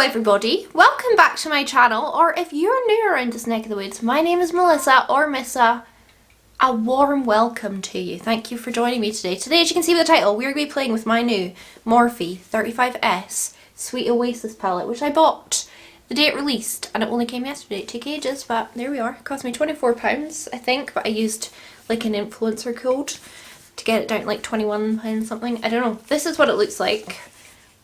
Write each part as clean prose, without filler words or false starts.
everybody, welcome back to my channel, or if you're new around this neck of the woods, my name is Melissa or Missa. A warm welcome to you. Thank you for joining me today. Today, as you can see with the title, we're going to be playing with my new Morphe 35S Sweet Oasis palette, which I bought the day it released, and it only came yesterday. It took ages, but there we are. It cost me £24, I think, but I used like an influencer code to get it down to like £21 something. I don't know. This is what it looks like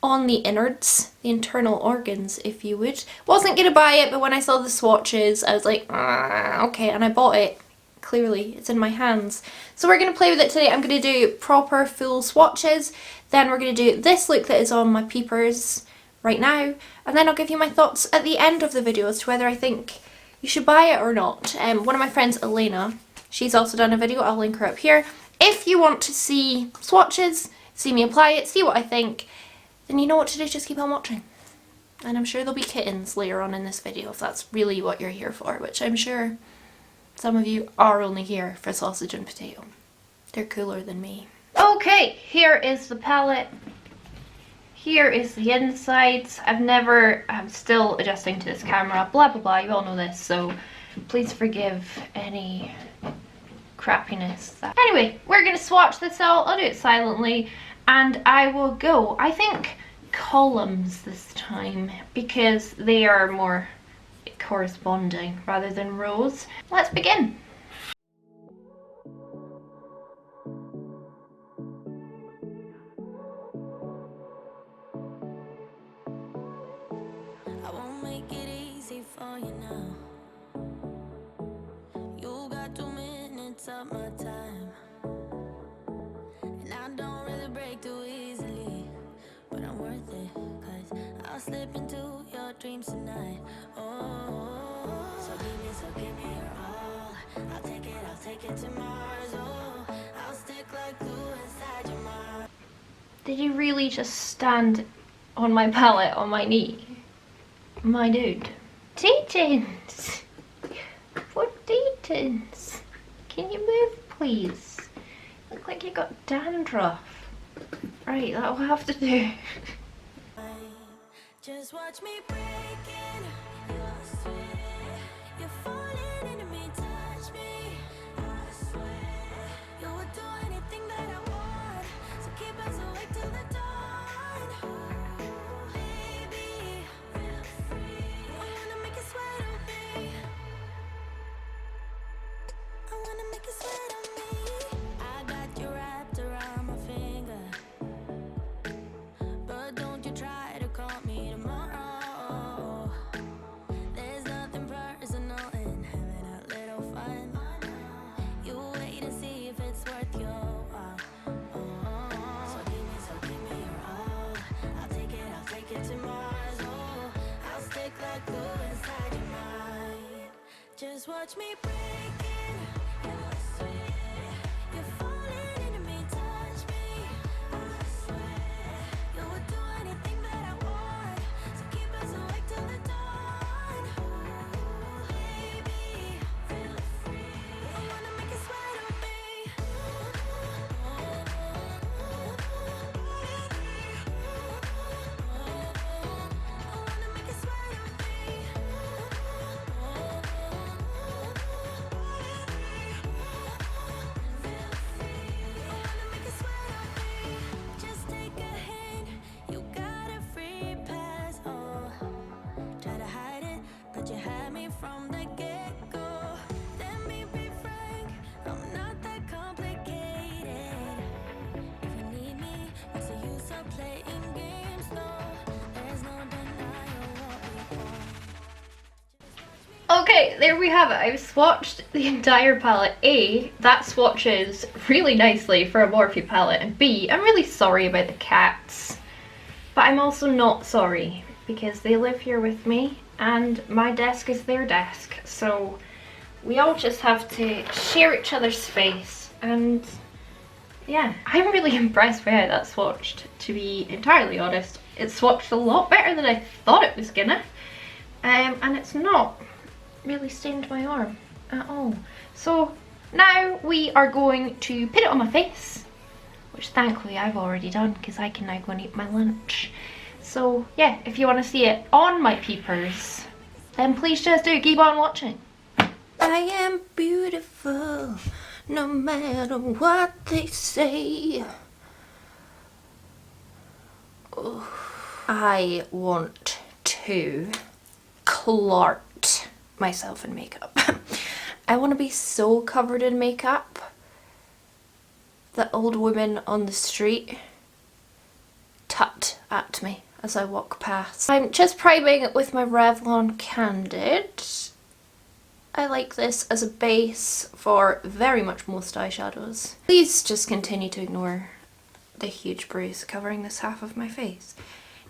on the innards, the internal organs, if you would. Wasn't gonna buy it, but when I saw the swatches, I was like, okay, and I bought it. Clearly, it's in my hands. So we're gonna play with it today. I'm gonna do proper full swatches, then we're gonna do this look that is on my peepers right now, and then I'll give you my thoughts at the end of the video as to whether I think you should buy it or not. One of my friends, Elena, she's also done a video, I'll link her up here. If you want to see swatches, see me apply it, see what I think, then you know what to do, just keep on watching. And I'm sure there'll be kittens later on in this video if that's really what you're here for, which I'm sure some of you are only here for sausage and potato. They're cooler than me. Okay, here is the palette. Here is the insides. I'm still adjusting to this camera, blah blah blah, you all know this, so please forgive any crappiness. Anyway, we're gonna swatch this out. I'll do it silently. And I will go, I think, columns this time because they are more corresponding rather than rows. Let's begin. I won't make it easy for you now. You got 2 minutes of my time. And I don't really break too easily, but I'm worth it, cause I'll slip into your dreams tonight. Oh, so give me your all. I'll take it to Mars. Oh, I'll stick like glue inside your mind. Did you really just stand on my palette on my knee? My dude. Deetons! What deetons? Can you move, please? Look like you got dandruff. Right, that'll have to do. Just watch me breaking your sweat. You're falling into me, touch me. I swear you would do anything that I want. So keep us awake till the dawn. Ooh, baby, feel free. I wanna make you sweat on me. I wanna make you sweat on me. I got you wrapped around my finger, but don't you try to call me tomorrow. There's nothing personal in having a little fun. You wait and see if it's worth your while. So give me your all. I'll take it to Mars. Oh, I'll stick like glue inside your mind. Just watch me breaking your sweat. You're falling into me, touch me. I swear you would do anything that I want. So keep us awake till the dawn. Ooh, baby, feel free. I wanna make you sweat on me. I wanna make you sweat on me. Just take a hint, you got a free pass. Oh, try to hide it, but you had me from the get-go. Let me be frank, I'm not that complicated. If you need me, what's the use of playing games? No, there's no denying what we want. Okay, there we have it. I've swatched the entire palette. A, that swatches really nicely for a Morphe palette, and B, I'm really sorry about the cats. But I'm also not sorry, because they live here with me, and my desk is their desk, so we all just have to share each other's space, and yeah. I'm really impressed by how that swatched, to be entirely honest. It swatched a lot better than I thought it was gonna, and it's not really stained my arm at all. So now we are going to put it on my face, which thankfully I've already done because I can now go and eat my lunch. So yeah, if you want to see it on my peepers, then please just do keep on watching. I am beautiful, no matter what they say. Oh, I want to clark myself in makeup. I want to be so covered in makeup that old women on the street tut at me as I walk past. I'm just priming it with my Revlon Candid. I like this as a base for very much most eyeshadows. Please just continue to ignore the huge bruise covering this half of my face.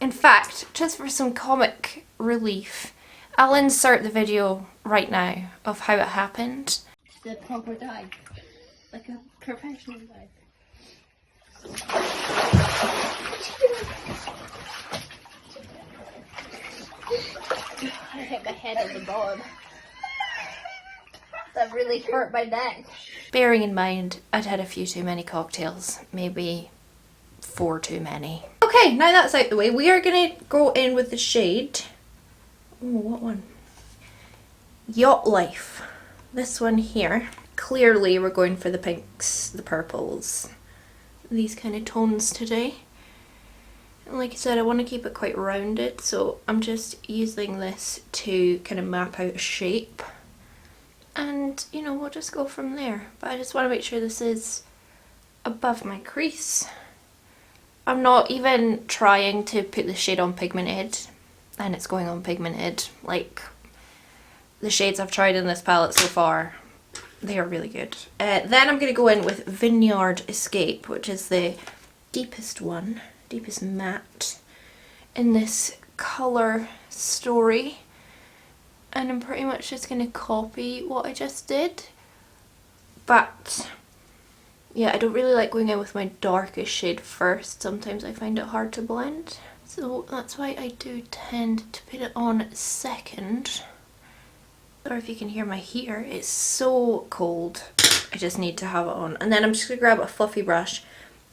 In fact, just for some comic relief, I'll insert the video right now of how it happened. The proper dive, like a professional dive. I hit my head on the board. That really hurt my neck. Bearing in mind, I'd had a few too many cocktails, maybe 4 too many. Okay, now that's out the way, we are gonna go in with the shade. Oh, what one? Yacht Life. This one here. Clearly we're going for the pinks, the purples, these kind of tones today. And like I said, I want to keep it quite rounded, so I'm just using this to kind of map out a shape. And, you know, we'll just go from there. But I just want to make sure this is above my crease. I'm not even trying to put the shade on pigmented, and it's going on pigmented. Like, the shades I've tried in this palette so far, they are really good. Then I'm going to go in with Vineyard Escape, which is the deepest one, deepest matte in this colour story. And I'm pretty much just going to copy what I just did. But yeah, I don't really like going in with my darkest shade first. Sometimes I find it hard to blend. So that's why I do tend to put it on second. Or if you can hear my heater, it's so cold. I just need to have it on. And then I'm just going to grab a fluffy brush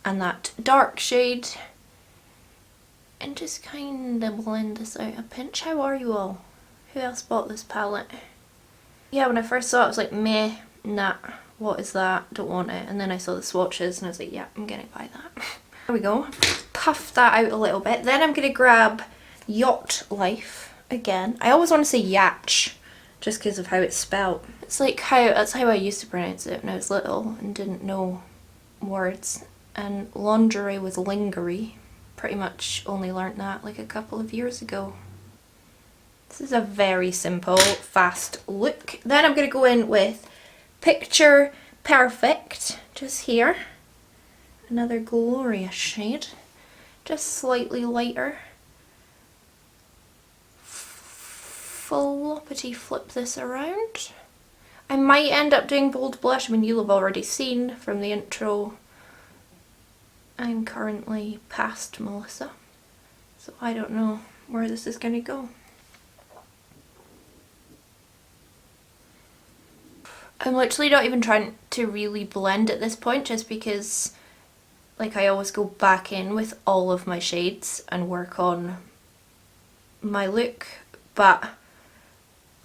and that dark shade and just kind of blend this out a pinch. How are you all? Who else bought this palette? Yeah, when I first saw it, I was like, meh, nah, what is that? Don't want it. And then I saw the swatches and I was like, yeah, I'm gonna buy that. There we go. Puff that out a little bit. Then I'm gonna grab Yacht Life again. I always want to say Yatch, just because of how it's spelled. It's like that's how I used to pronounce it when I was little and didn't know words. And lingerie was lingerie. Pretty much only learnt that like a couple of years ago. This is a very simple, fast look. Then I'm going to go in with Picture Perfect, just here. Another glorious shade, just slightly lighter. Floppity flip this around. I might end up doing bold blush. I mean, you'll have already seen from the intro, I'm currently past Melissa, so I don't know where this is going to go. I'm literally not even trying to really blend at this point, just because like I always go back in with all of my shades and work on my look, but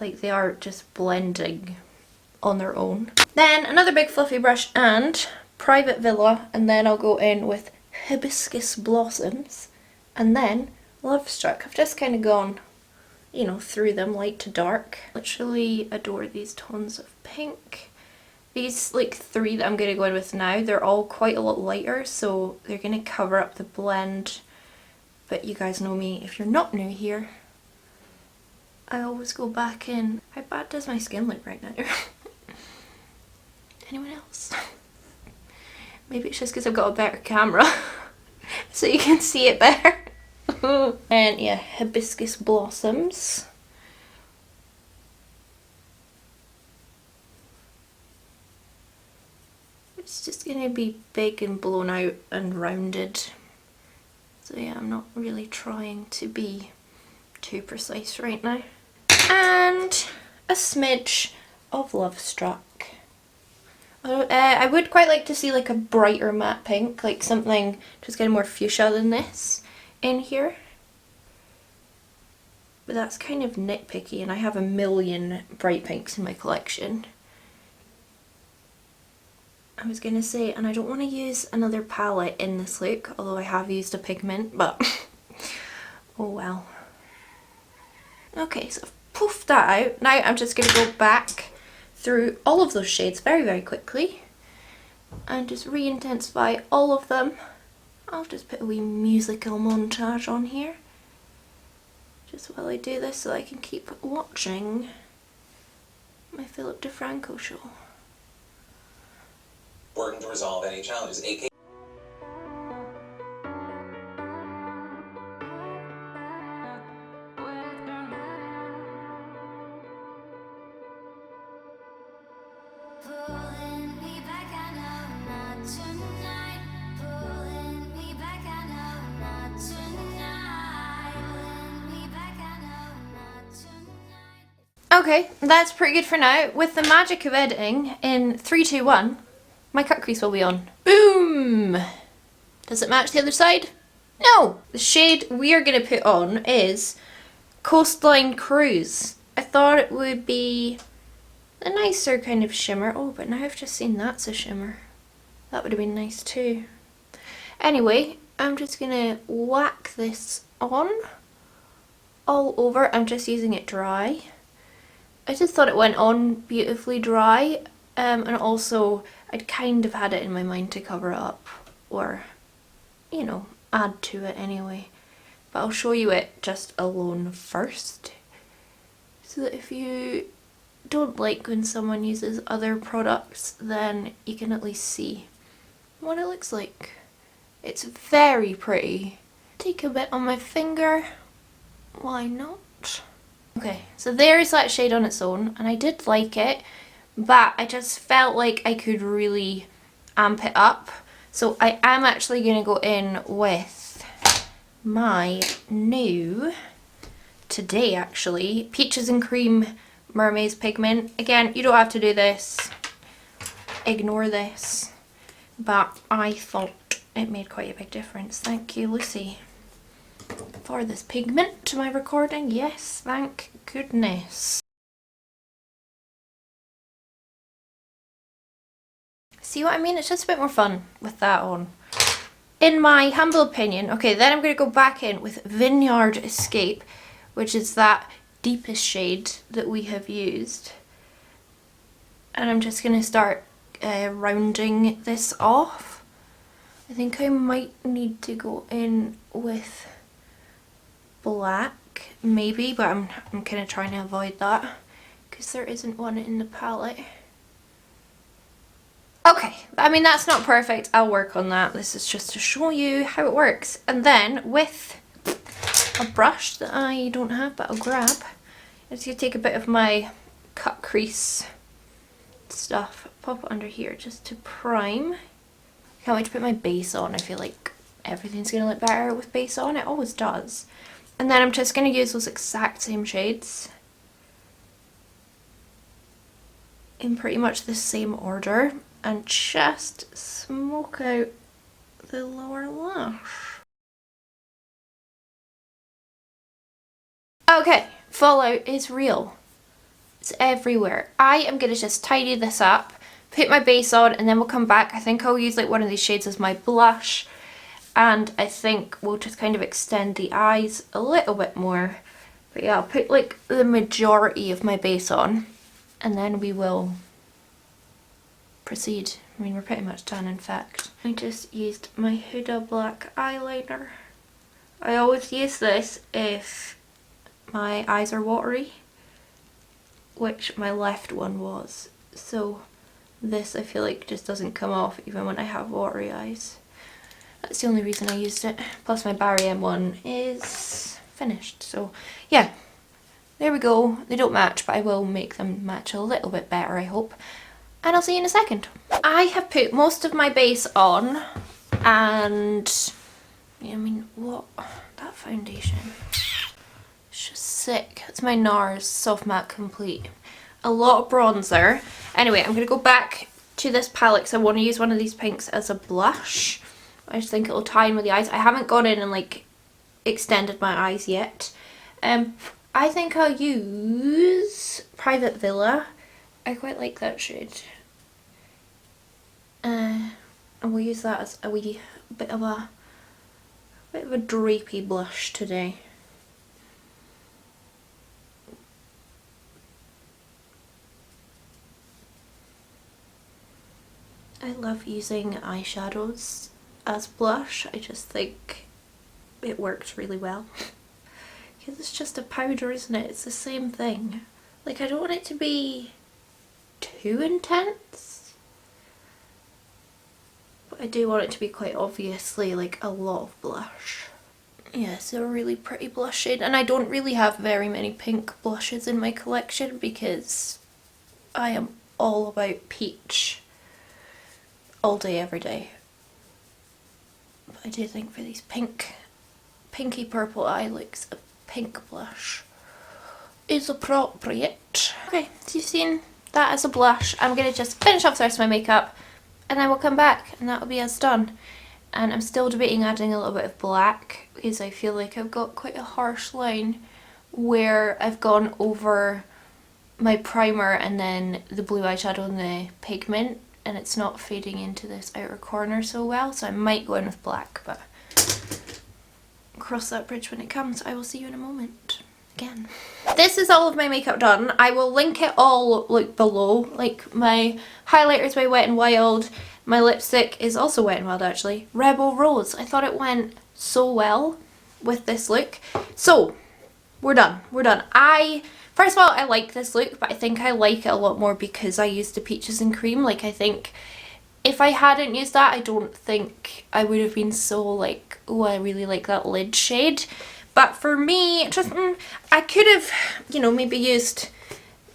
like they are just blending on their own. Then another big fluffy brush and Private Villa, and then I'll go in with Hibiscus Blossoms and then Love Struck. I've just kind of gone, you know, through them light to dark. Literally adore these tones of pink. These like 3 that I'm going to go in with now, they're all quite a lot lighter, so they're going to cover up the blend. But you guys know me, if you're not new here, I always go back in. How bad does my skin look right now? Anyone else? Maybe it's just because I've got a better camera so you can see it better. And yeah, Hibiscus Blossoms. It's just going to be big and blown out and rounded. So yeah, I'm not really trying to be too precise right now. And a smidge of Love Struck. I would quite like to see like a brighter matte pink, like something just kind of more fuchsia than this in here. but that's kind of nitpicky, and I have a million bright pinks in my collection. I was gonna say, and I don't want to use another palette in this look, although I have used a pigment, but oh well. Okay, so I've poofed that out. Now I'm just gonna go back through all of those shades very, very quickly and just re-intensify all of them. I'll just put a wee musical montage on here just while I do this so I can keep watching my Philip DeFranco show. Working to resolve any challenges, aka Pulling me back, I know not tonight. Pulling me back, I know not tonight. Pulling me back, I know not tonight. Okay, that's pretty good for now. With the magic of editing, in 3, 2, 1, my cut crease will be on. Boom! Does it match the other side? No! The shade we are going to put on is Coastline Cruise. I thought it would be a nicer kind of shimmer. Oh, but now I've just seen that's a shimmer. That would have been nice too. Anyway, I'm just going to whack this on all over. I'm just using it dry. I just thought it went on beautifully dry, and also I'd kind of had it in my mind to cover it up, or, you know, add to it anyway. But I'll show you it just alone first, so that if you don't like when someone uses other products, then you can at least see what it looks like. It's very pretty. Take a bit on my finger, why not? Okay, so there's that shade on its own, and I did like it, but I just felt like I could really amp it up. So I am actually going to go in with my new, today actually, Peaches and Cream Mermaid's Pigment. Again, you don't have to do this, ignore this, but I thought it made quite a big difference. Thank you, Lucy, for this pigment to my recording. Yes, thank goodness. See what I mean? It's just a bit more fun with that on, in my humble opinion. Okay, then I'm going to go back in with Vineyard Escape, which is that deepest shade that we have used. And I'm just going to start rounding this off. I think I might need to go in with black, maybe, but I'm kind of trying to avoid that because there isn't one in the palette. Okay, I mean that's not perfect, I'll work on that. This is just to show you how it works. And then with a brush that I don't have but I'll grab, I'm just going to take a bit of my cut crease stuff, pop it under here just to prime. Can't wait to put my base on. I feel like everything's going to look better with base on, it always does. And then I'm just going to use those exact same shades in pretty much the same order and just smoke out the lower lash. Okay, fallout is real. It's everywhere. I am going to just tidy this up, put my base on, and then we'll come back. I think I'll use like one of these shades as my blush. And I think we'll just kind of extend the eyes a little bit more. But yeah, I'll put like the majority of my base on and then we will proceed. I mean, we're pretty much done in fact. I just used my Huda black eyeliner. I always use this if my eyes are watery, which my left one was. So this I feel like just doesn't come off even when I have watery eyes. That's the only reason I used it. Plus my Barry M1 is finished. So yeah, there we go. They don't match, but I will make them match a little bit better, I hope. And I'll see you in a second. I have put most of my base on, and I mean, what? That foundation. It's just sick. It's my NARS Soft Matte Complete. A lot of bronzer. Anyway, I'm going to go back to this palette because I want to use one of these pinks as a blush. I just think it'll tie in with the eyes. I haven't gone in and like extended my eyes yet. I think I'll use Private Villa. I quite like that shade. And we'll use that as a wee bit of a drapey blush today. I love using eyeshadows as blush. I just think it works really well. Because it's just a powder, isn't it? It's the same thing. Like, I don't want it to be too intense, but I do want it to be quite obviously like a lot of blush. Yeah, it's a really pretty blush shade, and I don't really have very many pink blushes in my collection because I am all about peach all day, every day. But I do think for these pinky purple eye looks, a pink blush is appropriate. Okay, so you've seen that as a blush. I'm going to just finish off the rest of my makeup and then we'll come back and that'll be us done. And I'm still debating adding a little bit of black because I feel like I've got quite a harsh line where I've gone over my primer and then the blue eyeshadow and the pigment, and it's not fading into this outer corner so well, so I might go in with black, but cross that bridge when it comes. I will see you in a moment. Again. This is all of my makeup done. I will link it all like below. Like my highlighter is by Wet n Wild. My lipstick is also Wet n Wild actually. Rebel Rose. I thought it went so well with this look. So we're done. We're done. First of all, I like this look, but I think I like it a lot more because I used the Peaches and Cream. Like, I think if I hadn't used that, I don't think I would have been so like, oh, I really like that lid shade. But for me, just I could have, you know, maybe used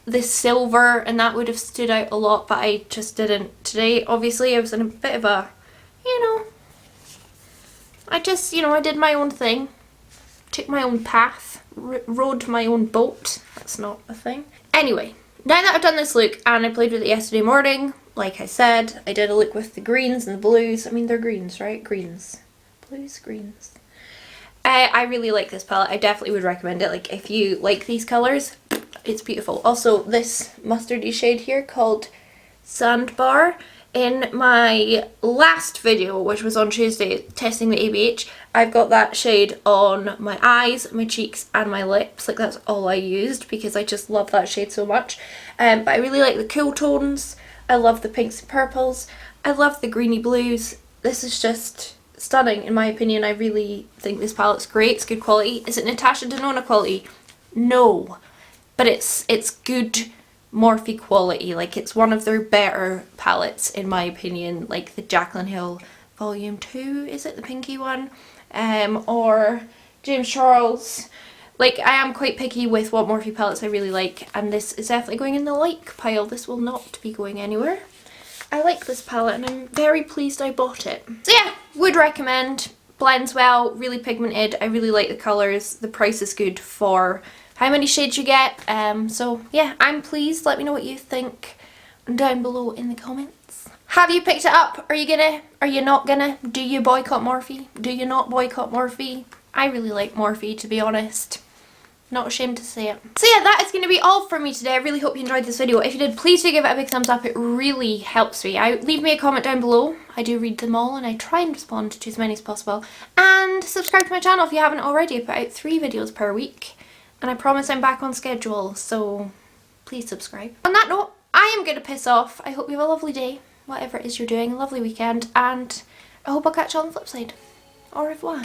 this silver and that would have stood out a lot, but I just didn't today. Obviously, I was in a bit of a, you know, I just, you know, I did my own thing, took my own path, rode my own boat. That's not a thing. Anyway, now that I've done this look and I played with it yesterday morning, like I said, I did a look with the greens and the blues. I mean, they're greens, right? Greens. Blues, greens. I really like this palette. I definitely would recommend it. Like, if you like these colours, it's beautiful. Also, this mustardy shade here called Sandbar. In my last video, which was on Tuesday, testing the ABH, I've got that shade on my eyes, my cheeks and my lips. Like, that's all I used because I just love that shade so much. But I really like the cool tones. I love the pinks and purples. I love the greeny blues. This is just stunning in my opinion. I really think this palette's great. It's good quality. Is it Natasha Denona quality? No. But it's good Morphe quality. Like, it's one of their better palettes in my opinion. Like the Jaclyn Hill Volume 2, is it the pinky one? Or James Charles. Like, I am quite picky with what Morphe palettes I really like, and this is definitely going in the like pile. This will not be going anywhere. I like this palette and I'm very pleased I bought it. So yeah, would recommend. Blends well, really pigmented. I really like the colours. The price is good for how many shades you get. So yeah, I'm pleased. Let me know what you think down below in the comments. Have you picked it up? Are you gonna? Are you not gonna? Do you boycott Morphe? Do you not boycott Morphe? I really like Morphe, to be honest. Not ashamed to say it. So yeah, that is going to be all from me today. I really hope you enjoyed this video. If you did, please do give it a big thumbs up. It really helps me. Leave me a comment down below. I do read them all and I try and respond to as many as possible. And subscribe to my channel if you haven't already. I put out 3 videos per week. And I promise I'm back on schedule, so please subscribe. On that note, I am going to piss off. I hope you have a lovely day, whatever it is you're doing, a lovely weekend, and I hope I'll catch you on the flip side. Au revoir.